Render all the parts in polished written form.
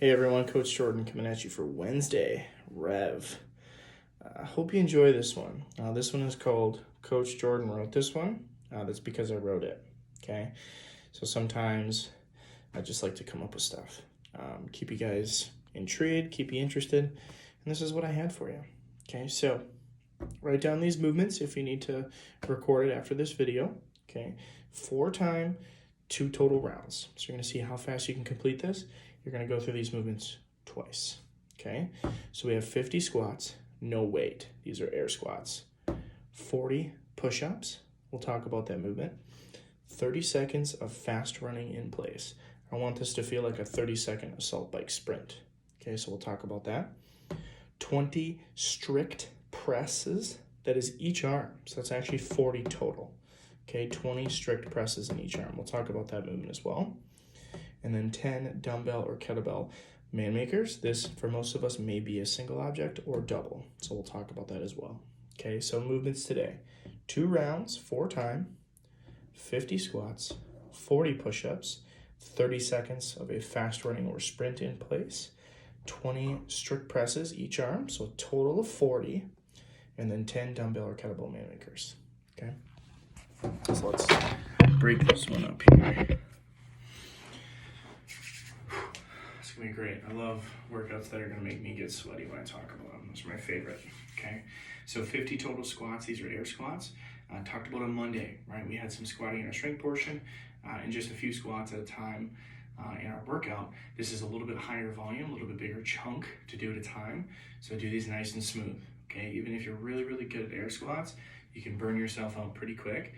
Hey everyone, Coach Jordan coming at you for Wednesday Rev. I hope you enjoy this one. This one is called Coach Jordan Wrote This One. That's because I wrote it, okay? So sometimes I just like to come up with stuff. Keep you guys intrigued, keep you interested, and this is what I had for you, okay? So write down these movements if you need to record it after this video, okay? 4 time, 2 total rounds. So you're gonna see how fast you can complete this. You're gonna go through these movements twice, okay? So we have 50 squats, no weight. These are air squats. 40 push-ups, we'll talk about that movement. 30 seconds of fast running in place. I want this to feel like a 30-second assault bike sprint, okay? So we'll talk about that. 20 strict presses, that is each arm. So that's actually 40 total, okay? 20 strict presses in each arm. We'll talk about that movement as well. And then 10 dumbbell or kettlebell man makers. This, for most of us, may be a single object or double. So we'll talk about that as well. Okay, so movements today. 2 rounds, 4 time, 50 squats, 40 push-ups, 30 seconds of a fast running or sprint in place, 20 strict presses each arm, so a total of 40, and then 10 dumbbell or kettlebell man makers. Okay, so let's break this one up here. It's gonna be great. I love workouts that are gonna make me get sweaty when I talk about them. Those are my favorite, okay? So 50 total squats, these are air squats. Talked about on Monday, right? We had some squatting in our strength portion and just a few squats at a time in our workout. This is a little bit higher volume, a little bit bigger chunk to do at a time. So do these nice and smooth, okay? Even if you're really, really good at air squats, you can burn yourself out pretty quick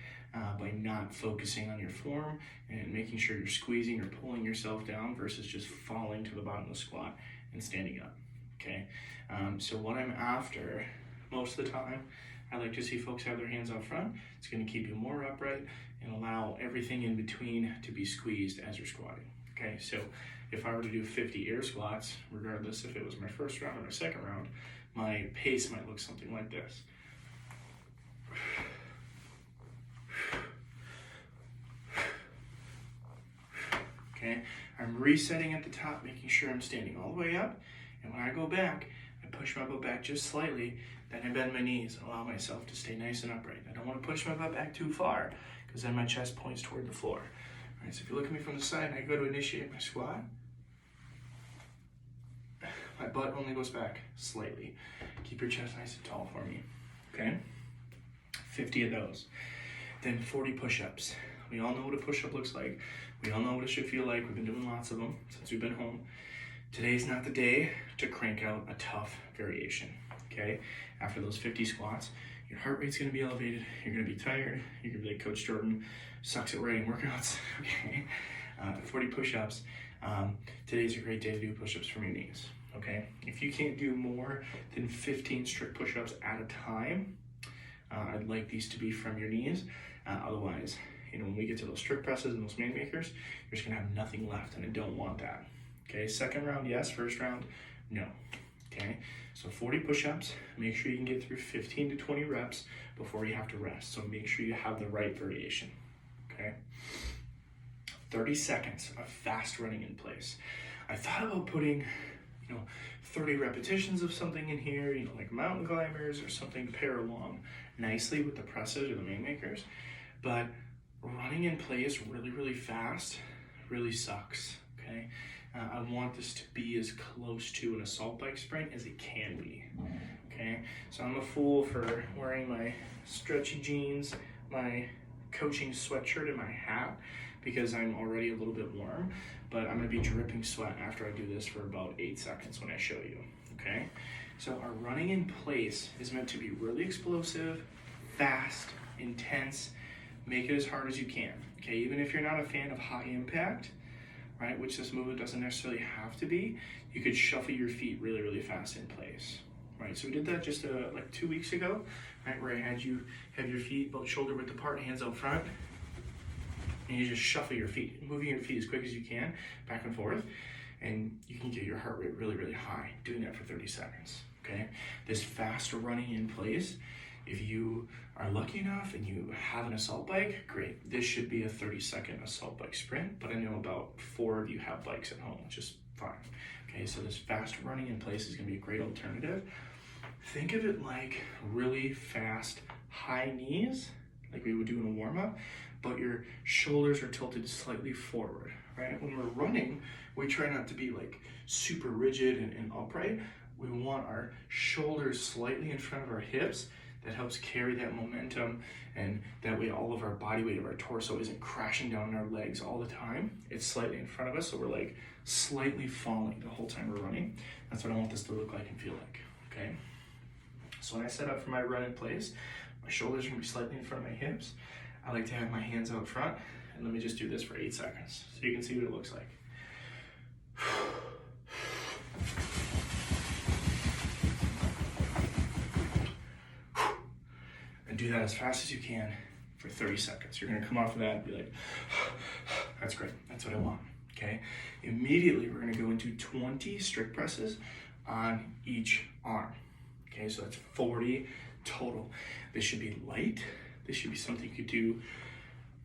by not focusing on your form and making sure you're squeezing or pulling yourself down versus just falling to the bottom of the squat and standing up, okay? So what I'm after most of the time, I like to see folks have their hands out front. It's gonna keep you more upright and allow everything in between to be squeezed as you're squatting, okay? So if I were to do 50 air squats, regardless if it was my first round or my second round, my pace might look something like this. Okay, I'm resetting at the top, making sure I'm standing all the way up, and when I go back, I push my butt back just slightly, then I bend my knees and allow myself to stay nice and upright. I don't want to push my butt back too far, because then my chest points toward the floor. All right, so if you look at me from the side and I go to initiate my squat, my butt only goes back slightly. Keep your chest nice and tall for me, okay? 50 of those. Then 40 push-ups. We all know what a push-up looks like. We all know what it should feel like. We've been doing lots of them since we've been home. Today's not the day to crank out a tough variation, okay? After those 50 squats, your heart rate's gonna be elevated, you're gonna be tired, you're gonna be like, Coach Jordan sucks at writing workouts, okay? 40 push-ups. Today's a great day to do push-ups from your knees, okay? If you can't do more than 15 strict push-ups at a time, I'd like these to be from your knees. Otherwise, when we get to those strict presses and those man makers, you're just gonna have nothing left, and I don't want that. Okay, second round, yes. First round, no. Okay, so 40 push-ups. Make sure you can get through 15 to 20 reps before you have to rest. So make sure you have the right variation. Okay, 30 seconds of fast running in place. I thought about putting 30 repetitions of something in here, like mountain climbers or something to pair along nicely with the presses or the man makers, but running in place really, really fast really sucks, okay? I want this to be as close to an assault bike sprint as it can be, okay? So I'm a fool for wearing my stretchy jeans, my coaching sweatshirt, and my hat because I'm already a little bit warm, but I'm gonna be dripping sweat after I do this for about 8 seconds when I show you, okay? So our running in place is meant to be really explosive, fast, intense. Make it as hard as you can, okay? Even if you're not a fan of high impact, right, which this movement doesn't necessarily have to be, you could shuffle your feet really, really fast in place, right? So we did that just like 2 weeks ago, right, where I had you have your feet about shoulder width apart, hands out front, and you just shuffle your feet, moving your feet as quick as you can, back and forth, and you can get your heart rate really, really high doing that for 30 seconds, okay? This fast running in place If you are lucky enough and you have an assault bike, great. This should be a 30-second assault bike sprint, but I know about 4 of you have bikes at home, which is fine. Okay, so this fast running in place is gonna be a great alternative. Think of it like really fast, high knees, like we would do in a warm-up, but your shoulders are tilted slightly forward, right? When we're running, we try not to be like super rigid and upright. We want our shoulders slightly in front of our hips. That helps carry that momentum, and that way all of our body weight of our torso isn't crashing down on our legs all the time. It's slightly in front of us, so we're like slightly falling the whole time we're running. That's what I want this to look like and feel like, okay? So when I set up for my run in place, my shoulders are gonna be slightly in front of my hips. I like to have my hands out front, and let me just do this for 8 seconds so you can see what it looks like. And do that as fast as you can for 30 seconds. You're gonna come off of that and be like, that's great, that's what I want, okay? Immediately, we're gonna go into 20 strict presses on each arm, okay? So that's 40 total. This should be light. This should be something you could do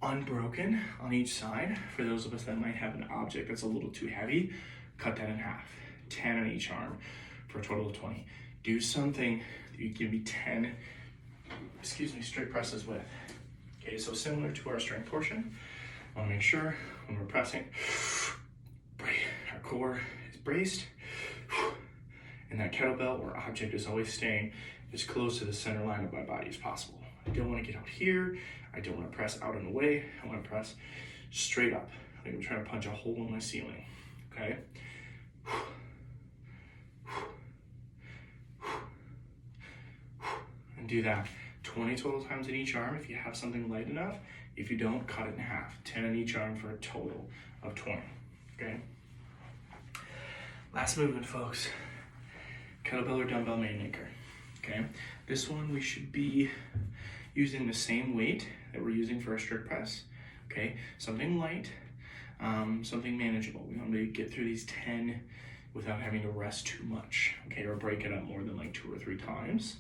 unbroken on each side. For those of us that might have an object that's a little too heavy, cut that in half. 10 on each arm for a total of 20. Do something that you give me 10 strict presses with. Okay, so similar to our strength portion, I wanna make sure when we're pressing, our core is braced, and that kettlebell or object is always staying as close to the center line of my body as possible. I don't wanna get out here, I don't wanna press out and away, I wanna press straight up. Like I'm trying to punch a hole in my ceiling, okay? And do that 20 total times in each arm if you have something light enough. If you don't, cut it in half. 10 in each arm for a total of 20, okay? Last movement, folks. Kettlebell or dumbbell Mainmaker, okay? This one we should be using the same weight that we're using for our strict press, okay? Something light, something manageable. We want to get through these 10 without having to rest too much, okay? Or break it up more than like 2 or 3 times.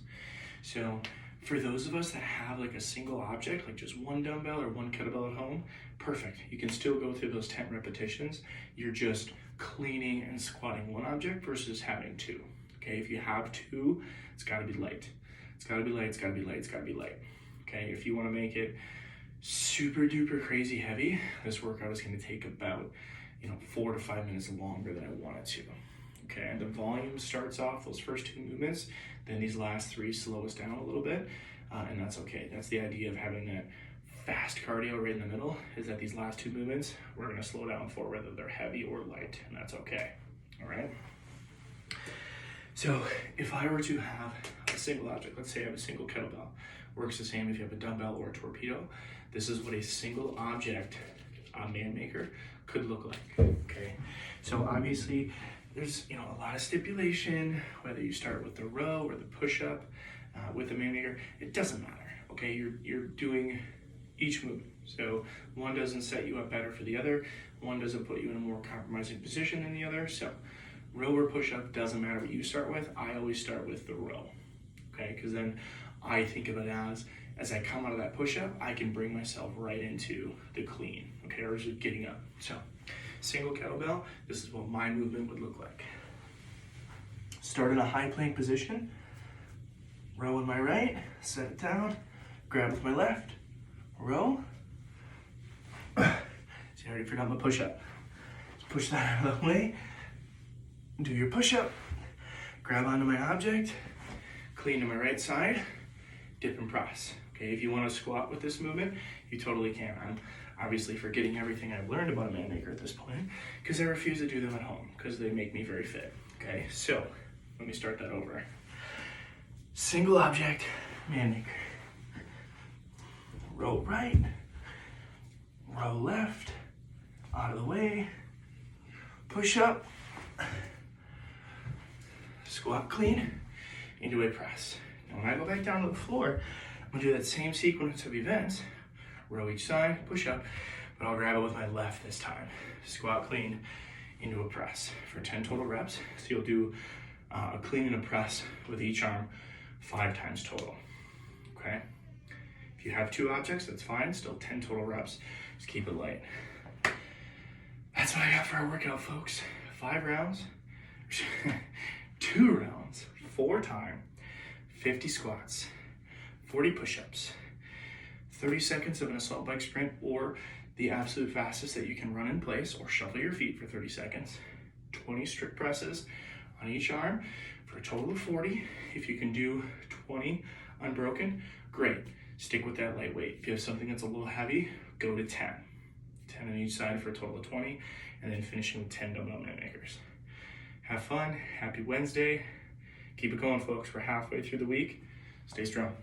So for those of us that have like a single object, like just one dumbbell or one kettlebell at home, perfect. You can still go through those 10 repetitions. You're just cleaning and squatting one object versus having 2. Okay, if you have 2, it's gotta be light. It's gotta be light, it's gotta be light, it's gotta be light. Okay, if you wanna make it super duper crazy heavy, this workout is gonna take about 4 to 5 minutes longer than I want it to. Okay, and the volume starts off those first 2 movements, then these last 3 slow us down a little bit, and that's okay. That's the idea of having that fast cardio right in the middle, is that these last 2 movements, we're gonna slow down for whether they're heavy or light, and that's okay, all right? So if I were to have a single object, let's say I have a single kettlebell, works the same if you have a dumbbell or a torpedo. This is what a single object Mainmaker could look like, okay? So obviously, there's a lot of stipulation, whether you start with the row or the push-up with the Mainmaker, it doesn't matter, okay? You're doing each movement. So one doesn't set you up better for the other, one doesn't put you in a more compromising position than the other. So row or push-up, doesn't matter what you start with. I always start with the row, okay? Because then I think of it as I come out of that push-up, I can bring myself right into the clean, okay? Or just getting up. So single kettlebell, this is what my movement would look like. Start in a high plank position, row with my right, set it down, grab with my left, row. See, I already forgot my push-up. Just push that out of the way, do your push-up, grab onto my object, clean to my right side, dip and press. Okay, if you want to squat with this movement, you totally can. I'm obviously forgetting everything I've learned about a Mainmaker at this point, because I refuse to do them at home, because they make me very fit. Okay, so let me start that over. Single object Mainmaker. Row right, row left, out of the way, push up, squat clean, into a press. Now when I go back down to the floor, I'm gonna do that same sequence of events, row each side, push up, but I'll grab it with my left this time. Squat clean into a press for 10 total reps. So you'll do a clean and a press with each arm 5 times total, okay? If you have 2 objects, that's fine, still 10 total reps, just keep it light. That's what I got for our workout, folks. 5 rounds, 2 rounds, 4 time, 50 squats, 40 push-ups, 30 seconds of an assault bike sprint, or the absolute fastest that you can run in place, or shuffle your feet for 30 seconds, 20 strict presses on each arm for a total of 40. If you can do 20 unbroken, great. Stick with that lightweight. If you have something that's a little heavy, go to 10. 10 on each side for a total of 20, and then finishing with 10 dumbbell minute makers. Have fun. Happy Wednesday. Keep it going, folks. We're halfway through the week. Stay strong.